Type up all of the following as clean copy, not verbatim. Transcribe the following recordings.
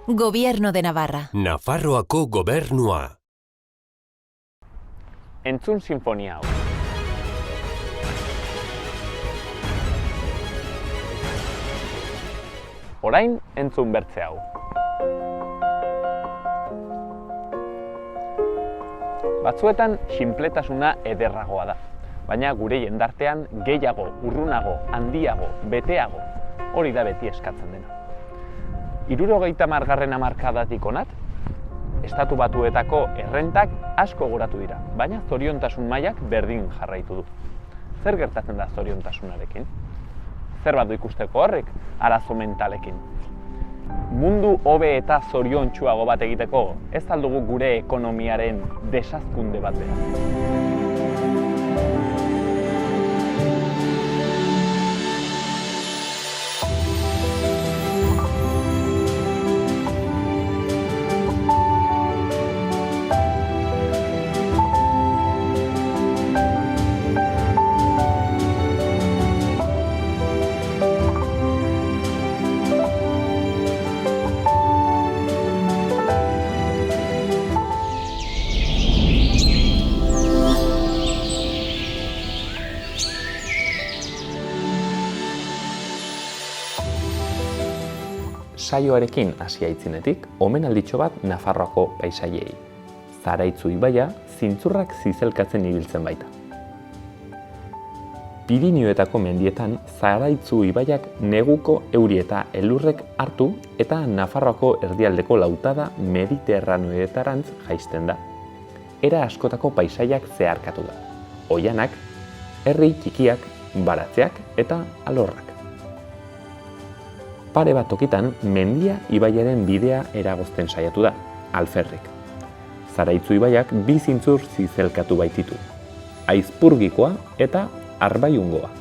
Gobierno de Navarra. Nafarroako gobernua. Entzun sinfonia hau. Orain entzun bertze hau. Batzuetan sinpletasuna ederragoa da, baina gure jendartean gehiago, urrunago, handiago, beteago, hori da beti eskatzen dena. 70. hamarkadatik honat, Estatu Batuetako errentak asko goratu dira, baina zoriontasun mailak berdin jarraitu du. Zer gertatzen da zoriontasunarekin? Zer bat du ikusteko horrek arazo mentalekin? Mundu hobe eta zoriontsuago bat egiteko, ez aldugu gure ekonomiaren desazkunde bat behar. Saioarekin hasi aitzinetik, omenalditxo bat Nafarroako paisaiei. Zaraitzu ibaia zintzurrak zizelkatzen ibiltzen baita. Pirinioetako mendietan Zaraitzu ibaiak neguko euri eta elurrek hartu eta Nafarroako erdialdeko lautada mediterraneoetarantz jaisten da. Era askotako paisaiak zeharkatu da. Oihanak, herri txikiak, baratzeak eta alorrak. Pare bat tokitan, mendia ibaiaren bidea eragozten saiatu da, alferrik. Zaraitzu ibaiak bi zintzur zizelkatu baititu. Aizpurgikoa eta Arbaiungoa.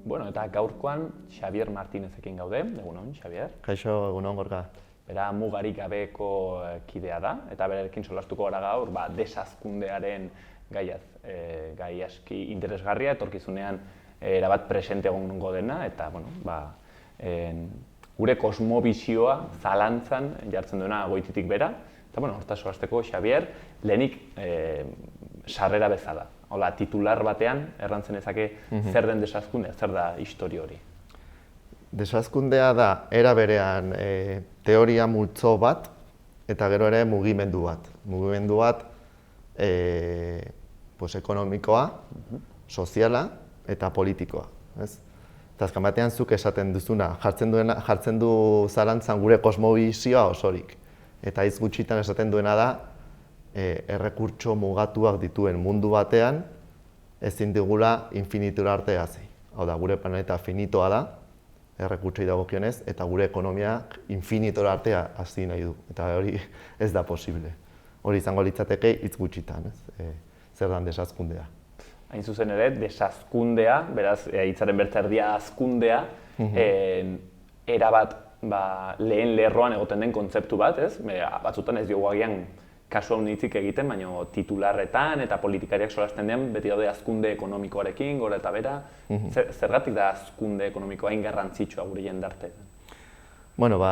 Bueno, eta gaurkoan Xabier Martinezekin gaude. Egunon, Xabier. Kaixo, egunon, Gorka. Bera mugarik gabeko kidea da, eta berarekin solastuko gara gaur, desazkundearen gaiaz. Gai aski interesgarria, etorkizunean erabat presente egongo dena, eta gure kosmobizioa zalantzan jartzen duena goititik bera. Eta hortaz solasteko, Xabier, lehenik sarrera bezala. Hola, titular batean, errantzen ezake, zer den desazkundea, zer da historia hori? Desazkundea da, era berean teoria multzo bat, eta gero ere mugimendu bat. Mugimendu bat ekonomikoa, soziala eta politikoa. Eta azken batean zuk esaten duzuna, jartzen du zalantzan gure kosmobizioa osorik. Eta hitz gutxitan esaten duena da, errekurtso mugatuak dituen mundu batean ezin digula infinitura arte hasi. Hau da, gure planeta finitoa da, errekurtsoi dagokionez, eta gure ekonomiak infinitura artea hasi nahi du. Eta hori ez da posible. Hori izango litzateke hitz gutxitan, zer dan desazkundea. Hain zuzen ere, desazkundea, beraz, hitzaren bertzerdia azkundea, erabat lehen lerroan egoten den kontzeptu bat, ez? Batzutan ez diogu agian kasu hau hitzik egiten, baina titularretan eta politikariak solasten den beti daude hazkunde ekonomikoarekin, gora eta bera. Zergatik da hazkunde ekonomikoa hain garrantzitsua gure jendarte? Bueno,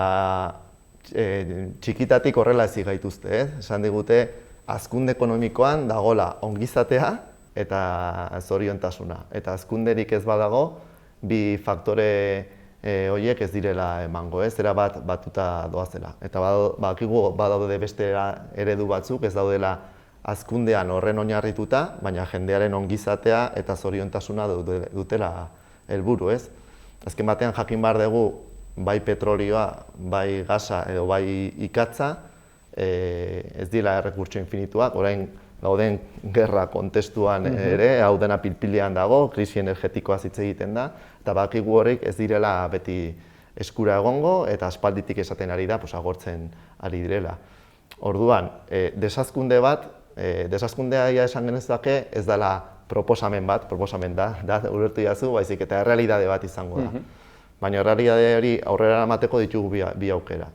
txikitatik horrela ez gaituzte, esan digute hazkunde ekonomikoan dagola ongizatea eta zoriontasuna. Eta hazkunderik ez badago, bi faktore horiek ez direla emango, erabat batuta doazela. Eta badakigu badaude beste eredu batzuk, ez daudela hazkundean horren oinarrituta, baina jendearen ongizatea eta zoriontasuna dutela helburu, ez? Azken batean jakin behar dugu, bai petrolioa, bai gasa edo bai ikatza, ez dira errekurtso infinituak, orain gauden gerra kontestuan ere, hau dena pilpilean dago, krisi energetikoa hitz egiten da, eta badakigu horrek ez direla beti eskura egongo, eta aspalditik esaten ari da, agortzen ari direla. Orduan, desazkunde bat desazkundea esan genezake ez dela proposamen da, ulertu jazu, baizik eta errealitate bat izango da. Baina errealitate hori aurrera eramateko ditugu bi aukera.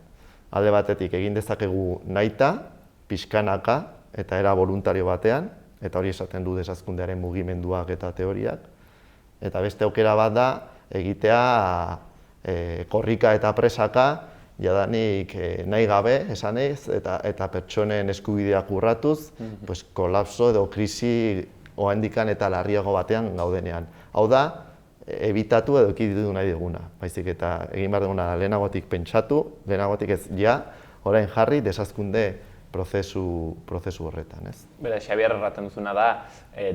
Alde batetik egin dezakegu nahita, pixkanaka eta era voluntario batean, eta hori esaten du desazkundearen mugimenduak eta teoriak. Eta beste aukera bat da egitea korrika eta presaka, jadanik nahi gabe, esanez, eta pertsonen eskubideak urratuz, kolapso edo krisi ohandikan eta larriago batean gaudenean. Hau da, ebitatu edo ekiditu nahi duguna. Baizik eta egin behar duguna lehenagotik pentsatu, lehenagotik ez orain jarri desazkunde prozesu horretan, ez? Bera, Xabier erraten duzuna da,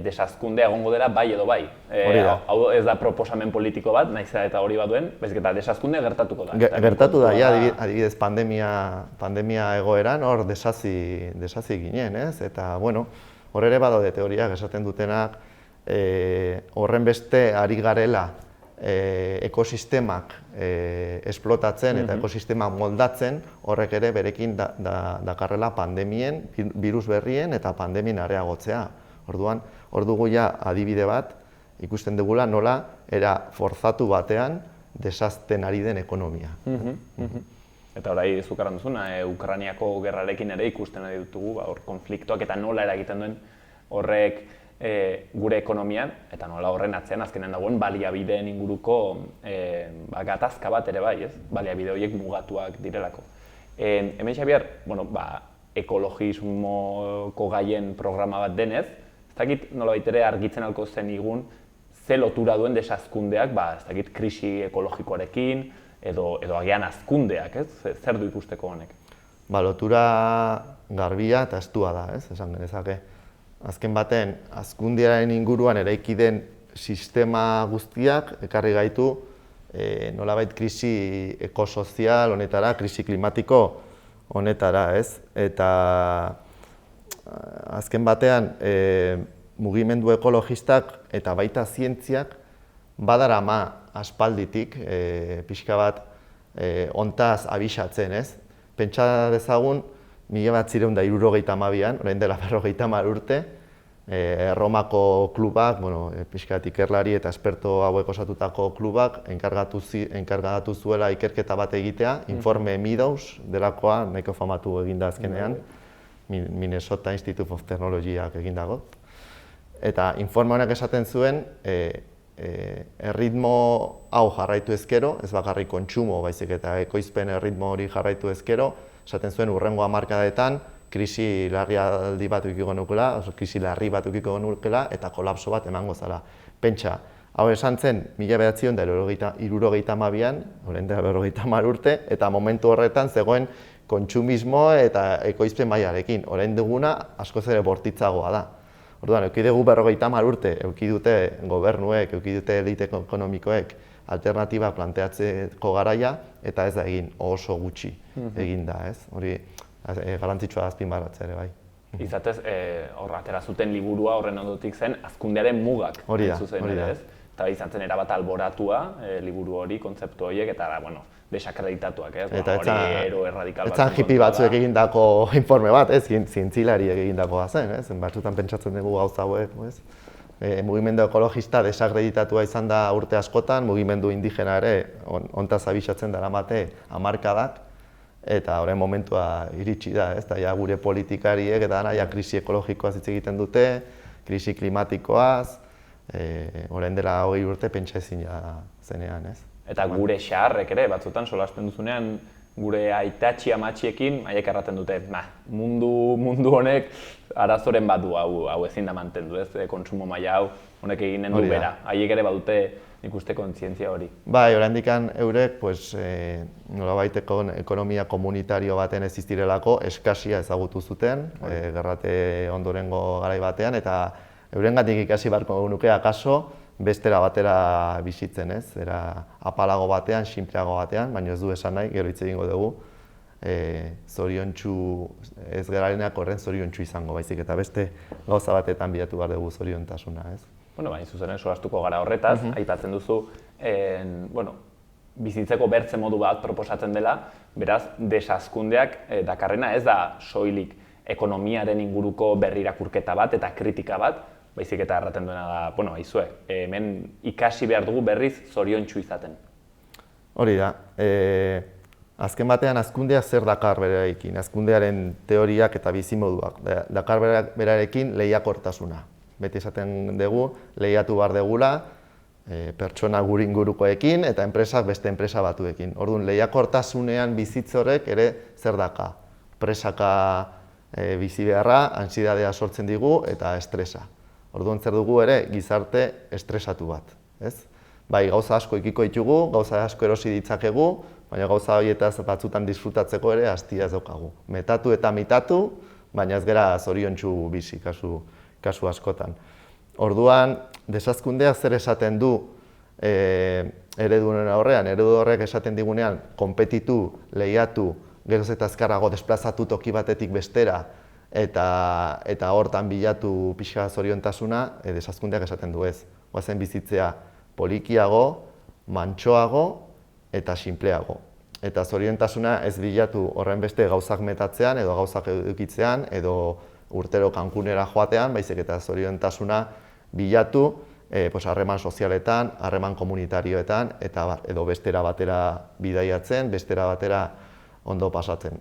desazkundea egongo dela bai edo bai. Hori da. Hau ez da proposamen politiko bat, nahiz eta hori bat duen, baizik eta desazkundea gertatuko da. Gertatu da, adibidez pandemia egoeran hor desazi ginen, ez? Eta, bueno, hor ere badaude teoriak esaten dutenak, horren beste ari garela ekosistemak esplotatzen eta ekosistemak moldatzen, horrek ere berekin dakarrela pandemien, virus berrien eta pandemien areagotzea. Orduan, hor dugu ja adibide bat, ikusten dugula nola era forzatu batean desazten ari den ekonomia. Eta orai zukarran duzuna, Ukrainiako gerrarekin ere ikusten ari dutugu, hor konfliktoak eta nola eragiten duen horrek gure ekonomian, eta nola horren atzean azkenen dagoen baliabideen inguruko gatazka bat ere bai, ez? Baliabide horiek mugatuak direlako. Hemen Xabier, ekologismoko gaien programa bat denez, ez dakit nolabait ere argitzen alko zenigun ze lotura duen desazkundeak, ez dakit krisi ekologikoarekin, edo agian hazkundeak, ez? Zer du ikusteko honek? Lotura garbia eta estua da, ez? Esan genezake. Azken baten, hazkundearen inguruan eraiki den sistema guztiak ekarri gaitu nolabait krisi ekosozial honetara, krisi klimatiko honetara, ez? Eta azken batean, mugimendu ekologistak eta baita zientziak badarama aspalditik pixka bat hontaz abisatzen, ez? Pentsa dezagun, 1972an, orain dela 50 urte, Erromako klubak, pixkat ikerlari eta esperto hauek osatutako klubak enkargatu zuela ikerketa bat egitea, informe Meadows delakoa, nahiko famatu eginda azkenean, Minnesota Institute of Technologyak egindago. Eta informe honek esaten zuen, erritmo hau jarraitu ezkero, ez bakarrik kontsumo baizik eta ekoizpen erritmo hori jarraitu ezkero, esaten zuen hurrengo hamarkadetan krisi larri bat ukiko nukela eta kolapso bat emango zela. Pentsa, hau esan zen 1972an, orain dela 50 urte, eta momentu horretan zegoen kontsumismo eta ekoizpen mailarekin. Orain duguna askoz ere bortitzagoa da. Orduan, eduki dugu 50 urte, eduki dute gobernuek, eduki dute elite ekonomikoek alternatiba planteatzeko garaia, eta ez da egin oso gutxi egin da, ez? Hori garrantzitsua azpimarratzea ere bai. Izatez, atera zuten liburua horren ondotik zen hazkundearen mugak. Hori da. Eta izan zen erabat alboratua liburu hori, kontzeptu horiek, eta desakreditatuak, ez? Eta etzan hippie batzuek egindako informe bat, ez? Zientzilariek egindakoa zen, ez? Batzutan pentsatzen dugu gauza hauek, ez? Mugimendu ekologista desakreditatua izan da urte askotan, mugimendu indigena ere hontaz abisatzen daramate hamarkadak, eta horren momentua iritsi da, ez? Eta gure politikariek eta dana krisi ekologikoaz hitz egiten dute, krisi klimatikoaz, orain dela 20 urte pentsa ezina zenean, ez? Eta gure xaharrek ere, batzutan solasten duzunean, gure aitatxi amatxiekin, haiek erraten dute, mundu honek arazoren bat du, hau ezin da mantendu, ez? Kontsumo maila hau, honek eginen du bera. Haiek ere badute ikuste kontzientzia hori. Bai, oraindikan eurek, nolabaiteko ekonomia komunitario baten existirelako eskasia ezagutu zuten, gerrate ondorengo garai batean, eta eurengatik ikasi beharko nuke akaso bestera batera bizitzen, ez? Era apalago batean, sinpleago batean, baina ez du esan nahi, gero hitz egingo dugu, zoriontsu ez gerarenak horren zoriontsu izango baizik, eta beste gauza batetan bilatu behar dugu zoriontasuna, ez? Baina zuzenen solastuko gara horretaz, aipatzen duzu, bizitzeko bertze modu bat proposatzen dela, beraz, desazkundeak dakarrena ez da soilik ekonomiaren inguruko berrirakurketa bat eta kritika bat, baizik eta erraten duena da, bueno, aizue, hemen ikasi behar dugu berriz zoriontsu izaten. Hori da, azken batean hazkundea zer dakar berarekin, hazkundearen teoriak eta bizimoduak. Dakar berarekin lehiakortasuna. Beti esaten dugu, lehiatu behar degula, pertsona gure ingurukoekin eta enpresak beste enpresa batuekin. Orduan, lehiakortasunean bizitzorek ere zer daka. Presaka bizi beharra, ansiedadea sortzen digu eta estresa. Orduan, zer dugu ere gizarte estresatu bat. Bai, gauza asko ikiko ditugu, gauza asko erosi ditzakegu, baina gauza horietaz batzutan disfrutatzeko ere hastia ez daukagu. Metatu eta mitatu, baina ez gera zoriontsu bizi kasu askotan. Orduan, desazkundeak zer esaten du eredunen aurrean, eredu horrek esaten digunean, konpetitu, lehiatu, geroz eta azkarrago desplazatu toki batetik bestera, eta hortan bilatu pixka zoriontasuna, desazkundeak esaten du ez. Goazen bizitzea polikiago, mantsoago eta sinpleago. Eta zoriontasuna ez bilatu horren beste gauzak metatzean, edo gauzak edukitzean, edo urtero Cancunera joatean, baizik eta zoriontasuna bilatu harreman sozialetan, harreman komunitarioetan, eta edo bestera batera bidaiatzen, bestera batera ondo pasatzen.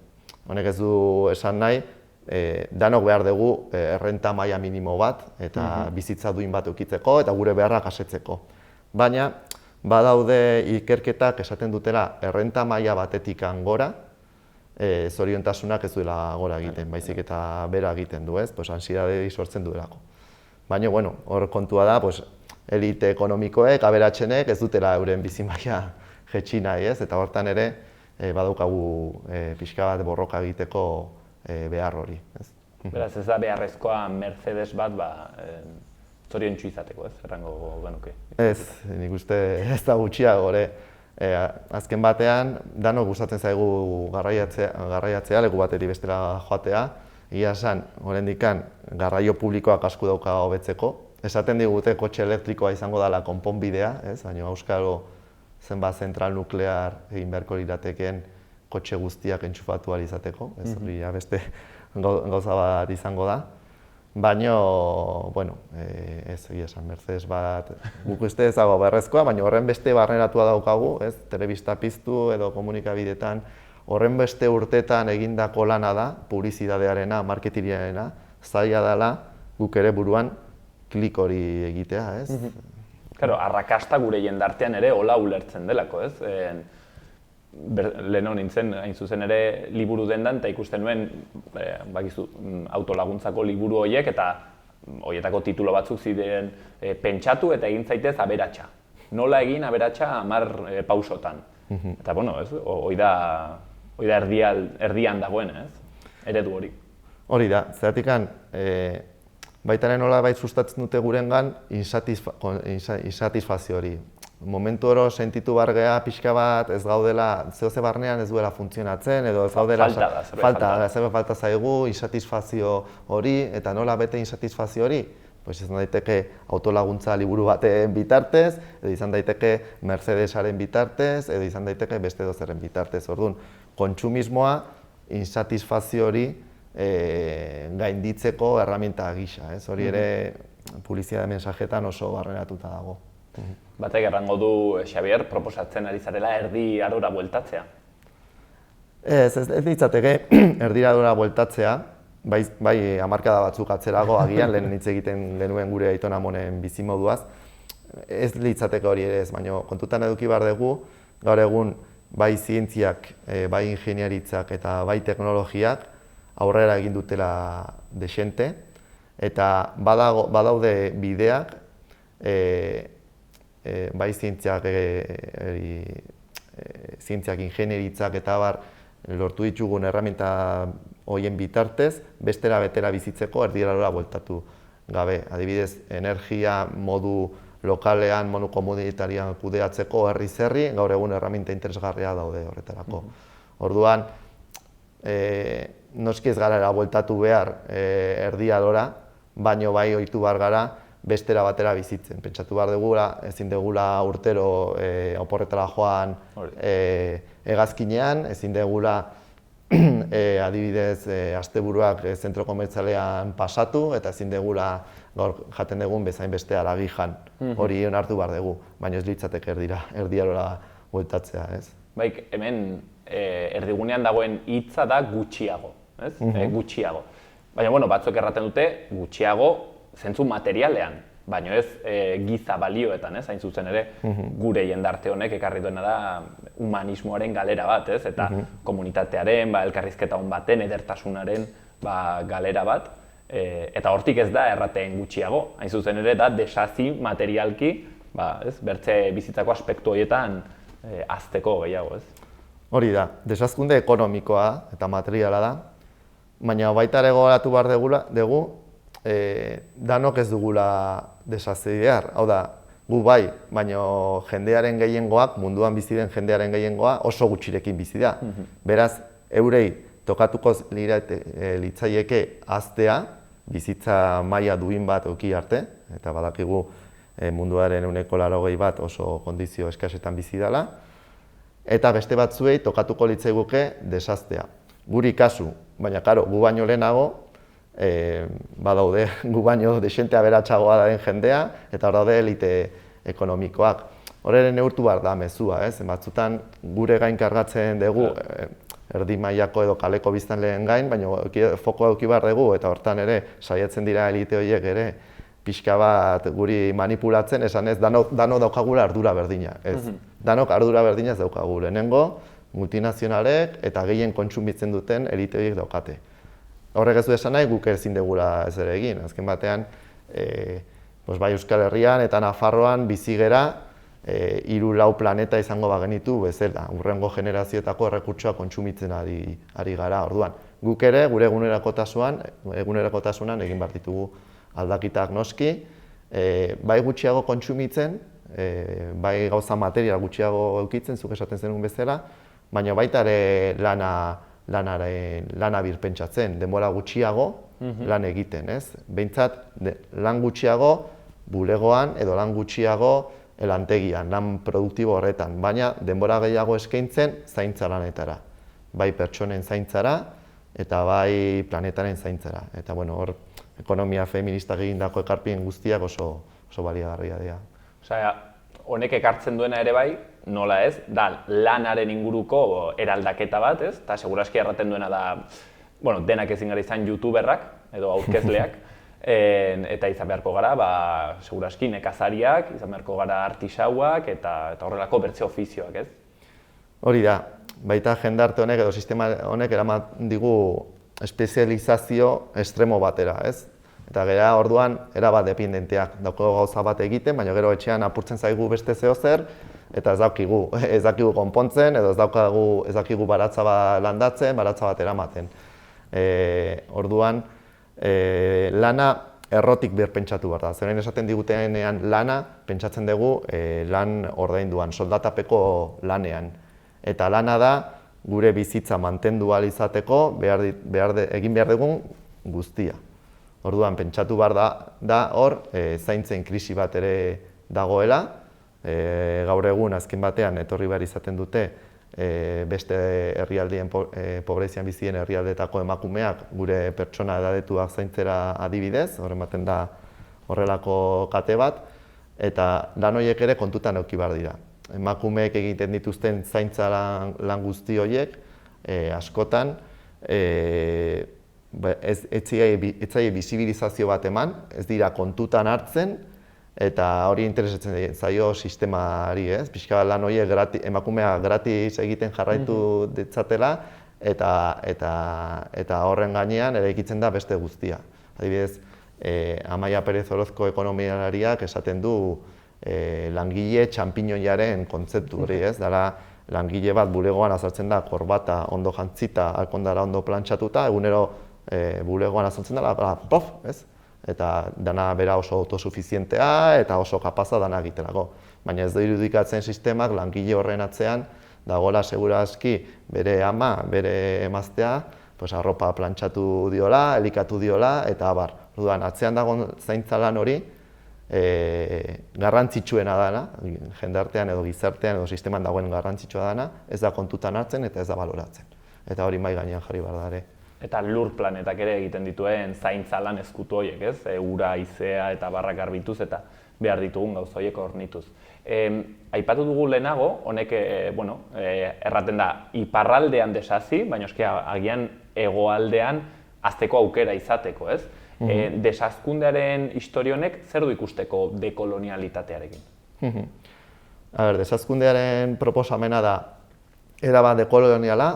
Honek ez du esan nahi, danok behar dugu errenta maila minimo bat, eta bizitza duin bat edukitzeko, eta gure beharrak asetzeko. Baina, badaude ikerketak esaten dutela errenta maila batetik gora, zoriontasunak ez duela gora egiten, baizik eta bera egiten du, ansiedade sortzen duelako. Baina, hor kontua da, elite ekonomikoek, aberatsenek ez dutela euren bizi maila jetxi nahi, eta hortan ere badaukagu pixka bat borroka egiteko behar hori. Beraz, ez da beharrezkoa Mercedes bat zoriontsu izateko, errango genuke? Ez, nik uste ez da gutxiago, azken batean, danok gustatzen zaigu garraiatzea, leku batetik bestera joatea. Egia esan, oraindikan garraio publikoak asko dauka hobetzeko. Esaten digute kotxe elektrikoa izango dela konponbidea, baina auskalo zenbat zentral nuklear egin beharko liratekeen kotxe guztiak entxufatu ahal izateko, hori beste gauza bat izango da. Baina, ez egia esan, Mercedes bat guk uste ez dago beharrezkoa, baina horren beste barneratua daukagu, telebista piztu edo komunikabideetan, horren beste urtetan egindako lana da, publizitatearena, marketingiarena, zaila dela guk ere buruan klik hori egitea, ez? Claro, arrakasta gure jendartean ere hola ulertzen delako, ez? Lehen nintzen, hain zuzen ere, liburu dendan, eta ikusten nuen, bakizu, autolaguntzako liburu horiek, eta horietako titulo batzuk ziren pentsatu eta egin zaitez aberatsa. Nola egin aberatsa 10 pausotan. Eta, hori da erdian dagoen, ez? Eredu hori. Hori da, zeratikan, baitaren nola bait sustatzen dute gurengan insatisfazio hori. Momentu oro sentitu bargea pixka bat ez gaudela, zehoze barnean ez duela funtzionatzen, edo ez gaudela falta zaigu, insatisfazio hori, eta nola bete insatisfazio hori? Izan daiteke autolaguntza liburu baten bitartez, edo izan daiteke Mercedesaren bitartez, edo izan daiteke beste dozerren bitartez. Orduan, kontsumismoa, insatisfazio hori gainditzeko erraminta gisa. Hori ere, publizitate mensajetan oso barneratuta dago. Batek errango du, Xabier, proposatzen ari zarela erdi arora bueltatzea? Ez ditzateke erdi arora bueltatzea, bai hamarkada batzuk atzerago agian lehen hitz egiten genuen gure aiton amonen bizimoduaz. Ez litzateke hori ere ez, baina kontutan eduki behar dugu, gaur egun bai zientziak, bai ingeniaritzak eta bai teknologiak aurrera egin dutela desente, eta badaude bideak, bai zientziak, ingeniaritzak eta bar lortu ditugun erraminta horien bitartez, bestera betera bizitzeko erdi arora bueltatu gabe. Adibidez, energia modu lokalean, modu komunitarioan kudeatzeko herri-zerri, gaur egun erraminta interesgarria daude horretarako. Orduan, noski ez gara bueltatu behar erdi arora, baino bai ohitu behar gara bestera batera bizitzen. Pentsatu behar dugula, ezin dugula urtero oporretara joan hegazkinean, ezin dugula adibidez, asteburuak zentro komertzialean pasatu eta ezin degula gaur jaten dugun bezain beste haragi jan. Hori onartu behar dugu, baina ez litzateke erdiarora bueltatzea, ez? Baik, hemen erdigunean dagoen hitza da gutxiago, ez? Gutxiago. Baina, bueno, batzuk erraten dute gutxiago zentzu materialean, baina ez giza balioetan, ez? Hain zuzen ere, gure jendarte honek ekarri duena da humanismoaren galera bat, ez? Eta komunitatearen, elkarrizketa on baten, edertasunaren galera bat. Eta hortik ez da erraten gutxiago, hain zuzen ere da desazi materialki, bertze bizitzako aspektu horietan hazteko gehiago, ez? Hori da, desazkunde ekonomikoa eta materiala da, baina baita ere gogoratu behar dugu, danok ez dugula desazi behar. Hau da, gu bai, baina jendearen gehiengoak, munduan bizi den jendearen gehiengoa oso gutxirekin bizi da. Beraz, eurei tokatuko litzaieke haztea, bizitza maila duin bat eduki arte, eta badakigu munduaren 80% bat oso kondizio eskasetan bizi dela, eta beste batzuei tokatuko litzaiguke desaztea. Guri kasu, baina karo, gu baino lehenago, badaude, gu baino desentea aberatsagoa den jendea, eta hor daude elite ekonomikoak. Horren neurtu behar da mezua, ez? Batzutan gure gain kargatzen dugu, erdi mailako edo kaleko biztanleen gain, baina fokoa eduki behar dugu, eta hortan ere saiatzen dira elite horiek ere pixka bat guri manipulatzen, esan ez, danok daukagula ardura berdina. Ez, danok ardura berdina ez daukagu. Lehenengo, multinazionalek eta gehien kontsumitzen duten elite horiek daukate. Horrek ez du esan nahi, guk ezin degula ez ere egin. Azken batean, bai Euskal Herrian eta Nafarroan bizi gera, 3-4 planeta izango bagenitu bezala, hurrengo generazioetako errekurtsoa kontsumitzen ari gara. Orduan, guk ere gure egunerokotasunan egin behar ditugu aldaketak noski, bai gutxiago kontsumitzen, bai gauza material gutxiago eukitzen, zuk esaten zenun bezala, baina baita ere lana birpentsatzen, denbora gutxiago lan egiten, ez? Behintzat, lan gutxiago bulegoan edo lan gutxiago lantegian, lan produktibo horretan, baina denbora gehiago eskaintzen zaintza lanetara. Bai pertsonen zaintzara eta bai planetaren zaintzara. Eta bueno, hor, ekonomia feministak egindako ekarpen guztiak oso baliagarria dira. Osea, honek ekartzen duena ere bai, nola ez, da lanaren inguruko eraldaketa bat, ez? Eta seguraski erraten duena da, bueno, denak ezin gara izan youtuberrak edo aurkezleak, eta izan beharko gara, seguraski nekazariak, izan beharko gara artisauak eta horrelako bertze ofizioak, ez? Hori da, baita jendarte honek edo sistema honek eraman digu espezializazio estremo batera, ez? Eta gera orduan erabat dependenteak, dauko gauza bat egiten, baina gero etxean apurtzen zaigu beste zeozer, eta ez dakigu konpontzen, edo ez dakigu baratza bat landatzen, baratza bat eramaten. Orduan, lana errotik birpentsatu behar da. Zeren esaten digutenean lana, pentsatzen dugu lan ordainduan, soldatapeko lanean. Eta lana da, gure bizitza mantendu ahal izateko egin behar dugun guztia. Orduan, pentsatu behar da hor, zaintzen krisi bat ere dagoela. Gaur egun, azken batean, etorri behar izaten dute beste herrialdeen, pobrezian bizien herrialdetako emakumeak gure pertsona edadetuak zaintzera adibidez, hor ematen da horrelako kate bat, eta lan horiek ere kontutan eduki behar dira. Emakumeek egiten dituzten zaintza lan guzti horiek, askotan, ez zaie bisibilizazio bat eman, ez dira kontutan hartzen, eta hori interesatzen zaio sistemari, ez? Pixka bat lan horiek emakumea gratis egiten jarraitu ditzatela, eta horren gainean eraikitzen da beste guztia. Adibidez, Amaia Perez Orozko ekonomialariak esaten du langile txanpiñoiaren kontzeptu hori, ez? Dara langile bat bulegoan azaltzen da korbata ondo jantzita, alkondara ondo plantxatuta, egunero bulegoan azaltzen da, pof, ez? Eta dana bera oso autosufizientea eta oso kapaza dana egiterako. Baina ez da irudikatzen sistemak langile horren atzean dagoela segurazki bere ama, bere emaztea, arropa plantxatu diola, elikatu diola, eta abar. Orduan, atzean dagoen zaintza lan hori garrantzitsuena dana, jendartean edo gizartean edo sisteman dagoen garrantzitsua dana, ez da kontutan hartzen eta ez da baloratzen. eta hori mai gainean jarri behar da ere. Eta lur planetak ere egiten dituen zaintza lan ezkutu horiek, ez? Ura, haizea eta barrak garbituz eta behar ditugun gauza horiek hornituz. Aipatu dugu lehenago, honek erraten da iparraldean desazi, baina agian hegoaldean hazteko aukera izateko, ez? Desazkundearen historia honek zer du ikusteko dekolonialitatearekin? Desazkundearen proposamena da erabat dekoloniala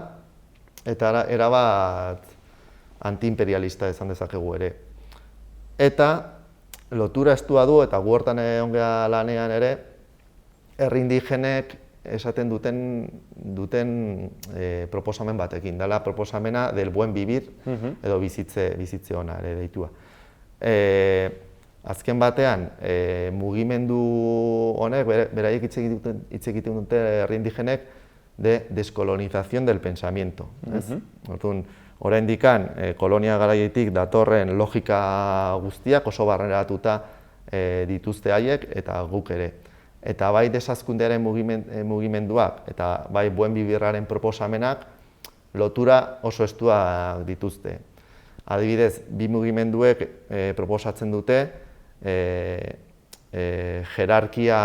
eta erabat antiimperialista esan dezakegu ere. Eta lotura estua du, eta gu hortan egon gara lanean ere, herri indigenek esaten duten proposamen batekin. Dela proposamena del buen vivir, edo bizitze ona ere deitua. Azken batean, mugimendu honek, beraiek hitz egiten dute herri indigenek, de descolonización del pensamiento. Oraindikan, kolonia garaietik datorren logika guztiak oso barneratuta dituzte haiek eta guk ere. Eta bai desazkundearen mugimenduak eta bai buen bibirraren proposamenak lotura oso estuak dituzte. Adibidez, bi mugimenduek proposatzen dute jerarkia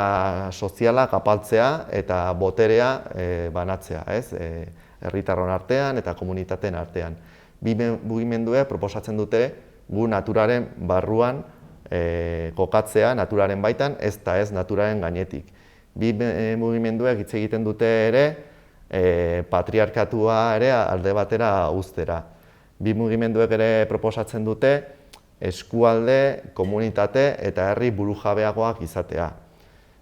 soziala apaltzea eta boterea banatzea, herritarron artean eta komunitateen artean. Bi mugimenduek proposatzen dute gu naturaren barruan kokatzea, naturaren baitan, ez naturaren gainetik. Bi mugimenduek hitz egiten dute ere patriarkatua ere alde batera uztera. Bi mugimenduek ere proposatzen dute eskualde, komunitate eta herri burujabeagoak izatea.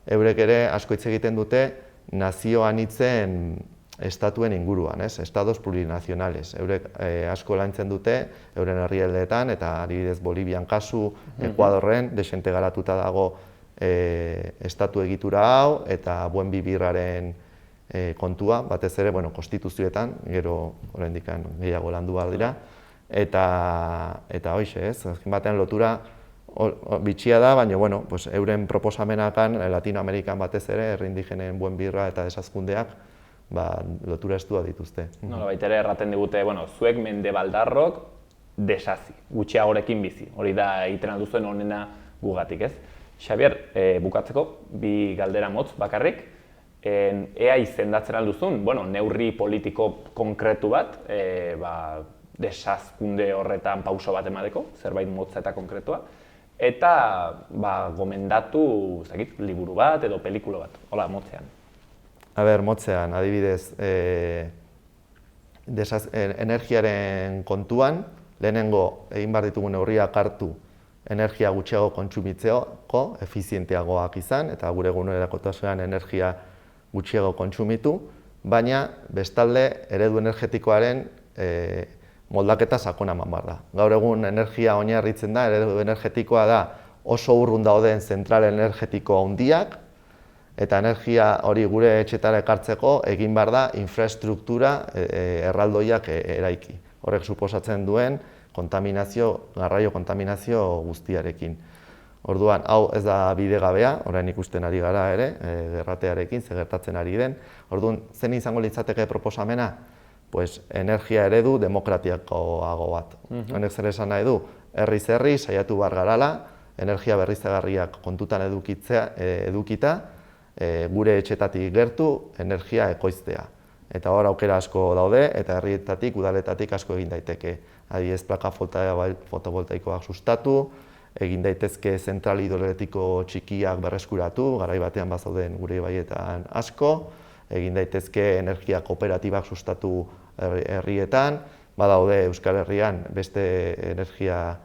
Eurek ere asko hitz egiten dute nazio anitzen estatuen inguruan, estados plurinazionales. Eurek asko lantzen dute euren herrialdeetan eta adibidez Bolivian kasu, Ekuadorren desintegratuta dago estatu egitura hau eta buen bibirraren kontua, batez ere konstituzioetan, gero oraindik gehiago landu behar dira. Eta hoxe, azken batean lotura bitxia da, baina euren proposamenakan Latinoamerikan batez ere, herri indigenen buen birra eta desazkundeak lotura estua dituzte. Nolabait ere erraten digute, zuek mendebaldarrok desazi, gutxiagorekin bizi. Hori da egiten alduzuen honena gugatik, ez? Xabier, bukatzeko, bi galdera motz bakarrik. Ea izendatzen alduzun, neurri politiko konkretu bat, desazkunde horretan pauso bat emateko, zerbait motza eta konkretua, eta gomendatu liburu bat edo pelikula bat, hola, motzean. Motzean, adibidez, energiaren kontuan, lehenengo egin behar ditugu neurriak hartu energia gutxiago kontsumitzeko, efizienteagoak izan, eta gure egunerokotasunean energia gutxiago kontsumitu, baina bestalde eredu energetikoaren moldaketa sakona eman behar da. Gaur egun energia oinarritzen da, eredu energetikoa da oso urrun dauden zentral energetiko handiak, eta energia hori gure etxetara ekartzeko egin behar da infrastruktura erraldoiak eraiki. Horrek suposatzen duen garraio kontaminazio guztiarekin. Orduan, hau ez da bidegabea, orain ikusten ari gara ere, gerratearekin, ze gertatzen ari den. Orduan, zen izango litzateke proposamena? Energia eredu demokratikoago bat. Honek zer esan nahi du, herriz herri saiatu behar garala, energia berriztagarriak kontutan edukita, gure etxetatik gertu energia ekoiztea. Eta hor aukera asko daude, eta herrietatik, udaletatik asko egin daiteke. Adibidez, plaka fotovoltaikoak sustatu, egin daitezke zentral hidroeletiko txikiak berreskuratu, garai batean bazauden gure ibaietan asko, egin daitezke energia kooperatibak sustatu herrietan, badaude Euskal Herrian beste energia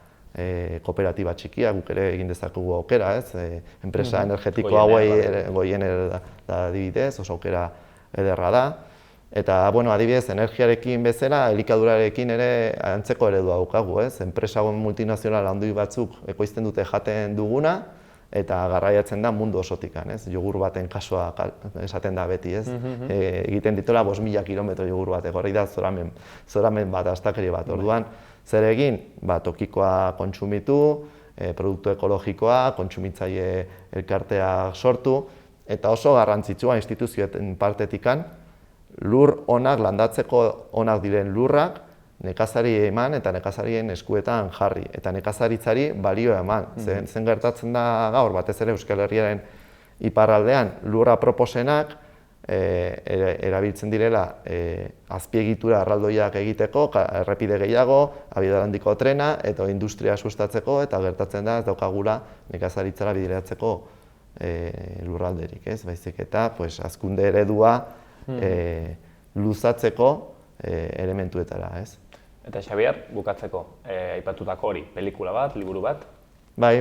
kooperatiba txikia, guk ere egin dezakegu aukera, enpresa energetiko hauei Goiener da adibidez, oso aukera ederra da. Eta, adibidez, energiarekin bezala, elikadurarekin ere antzeko eredua daukagu, enpresa multinazional handi batzuk ekoizten dute jaten duguna, eta garraiatzen da mundu osotikan, jogur baten kasua esaten da beti, egiten ditola 5.000 kilometro jogur bat, hori da zoramen bat, astakeri bat, orduan, zer egin? Tokikoa kontsumitu, produktu ekologikoa, kontsumitzaile elkarteak sortu, eta oso garrantzitsua instituzioen partetikan lur onak, landatzeko onak diren lurrak, nekazari eman eta nekazarien eskuetan jarri. Eta nekazaritzari balioa eman. Zen gertatzen da gaur, batez ere Euskal Herriaren iparraldean, lurra proposenak erabiltzen direla azpiegitura erraldoiak egiteko, errepide gehiago, abiadura handiko trena, eta industria sustatzeko, eta gertatzen da ez daukagula nekazaritzara bideratzeko lurralderik, ez? Baizik eta hazkunde eredua luzatzeko elementuetara, ez? Eta Xabier, bukatzeko, aipatutako hori, pelikula bat, liburu bat? Bai,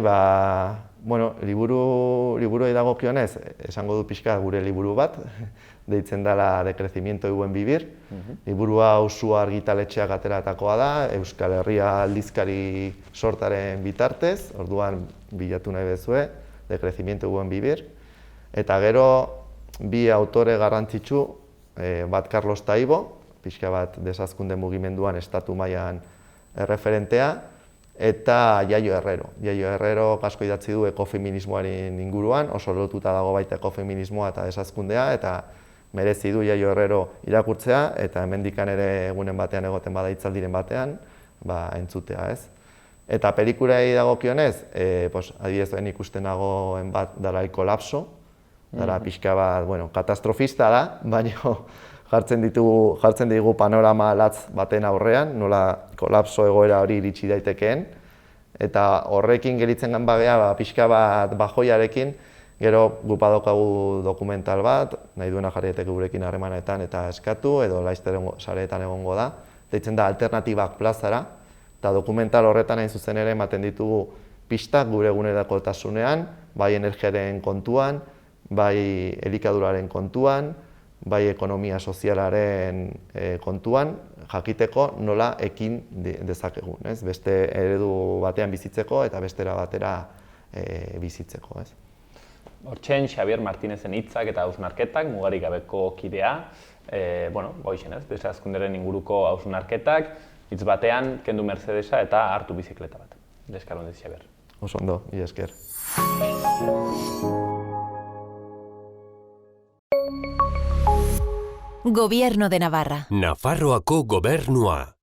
liburuei dagokionez, esango du pixka gure liburu bat, deitzen dela De crecimiento y buen vivir. Liburua Usua argitaletxeak ateratakoa da, Euskal Herria aldizkari sortaren bitartez, orduan bilatu nahi bezue, De crecimiento y buen vivir. Eta gero, bi autore garrantzitsu, bat Carlos Taibo, pixka bat desazkunde mugimenduan estatu mailan erreferentea, eta Yayo Herrero. Yayo Herrero asko idatzi du ekofeminismoaren inguruan, oso lotuta dago baita ekofeminismoa eta desazkundea, eta merezi du Yayo Herrero irakurtzea, eta hemendikan ere egunen batean egoten bada hitzaldiren batean, entzutea, ez? Eta pelikulei dagokionez, adibidez ikusten nagoen bat dela El Colapso, dela pixka bat, katastrofista da, baina jartzen digu panorama latz baten aurrean, nola kolapso egoera hori iritsi daitekeen, eta horrekin gelitzen bagea pixka bat bajoiarekin, gero guk badaukagu dokumental bat, nahi duena jarri daiteke gurekin harremanetan eta eskatu, edo Laster sareetan egongo da, deitzen da Alternatibak plazara, eta dokumental horretan hain zuzen ere ematen ditugu pistak gure egunerokotasunean, bai energiaren kontuan, bai elikaduraren kontuan, bai ekonomia sozialaren kontuan, jakiteko nola ekin dezakegun, ez? Beste eredu batean bizitzeko eta bestera batera bizitzeko, ez? Hortxen, Xabier Martinezen hitzak eta hausnarketak, mugarik gabeko kidea, goixen, ez? Desazkunderen inguruko hausnarketak, hitz batean kendu Mercedesa eta hartu bizikleta bat. Eskar hondiz, Xabier. Oso ondo, mila esker. Gobierno de Navarra. Nafarroako Gobernua.